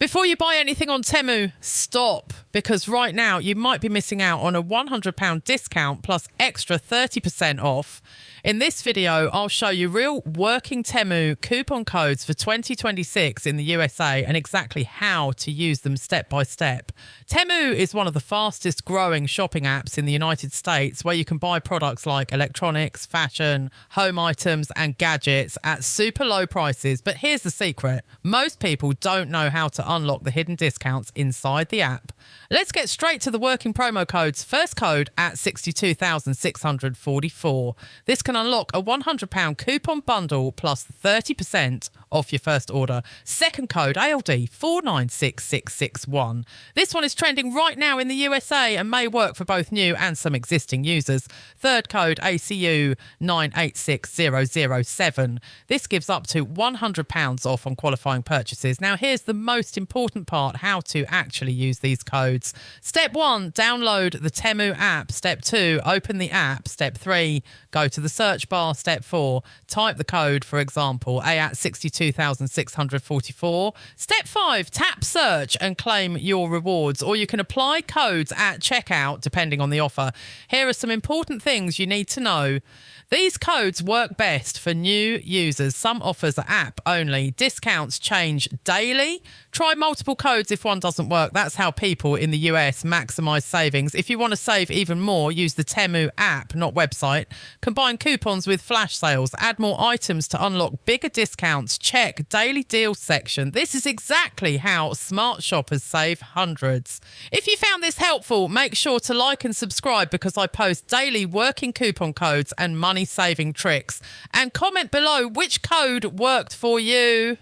Before you buy anything on Temu, stop, because right now you might be missing out on a £100 discount plus extra 30% off. In this video, I'll show you real working Temu coupon codes for 2026 in the USA and exactly how to use them step by step. Temu is one of the fastest growing shopping apps in the United States, where you can buy products like electronics, fashion, home items and gadgets at super low prices. But here's the secret. Most people don't know how to unlock the hidden discounts inside the app. Let's get straight to the working promo codes. First code at 62,644. This can unlock a £100 coupon bundle plus 30% off your first order. Second code ALD 496661. This one is trending right now in the USA and may work for both new and some existing users. Third code ACU 986007. This gives up to £100 off on qualifying purchases. Now here's the most important part, how to actually use these codes. Step 1, download the Temu app. Step 2, open the app. Step 3, go to the search bar. Step 4, type the code, for example, A at 62,644. Step 5, tap search and claim your rewards, or you can apply codes at checkout depending on the offer. Here are some important things you need to know. These codes work best for new users. Some offers are app only. Discounts change daily. Try multiple codes if one doesn't work. That's how people in the US maximize savings. If you want to save even more, use the Temu app, not website. Combine coupons with flash sales. Add more items to unlock bigger discounts. Check daily deals section. This is exactly how smart shoppers save hundreds. If you found this helpful, make sure to like and subscribe, because I post daily working coupon codes and money saving tricks. And comment below which code worked for you.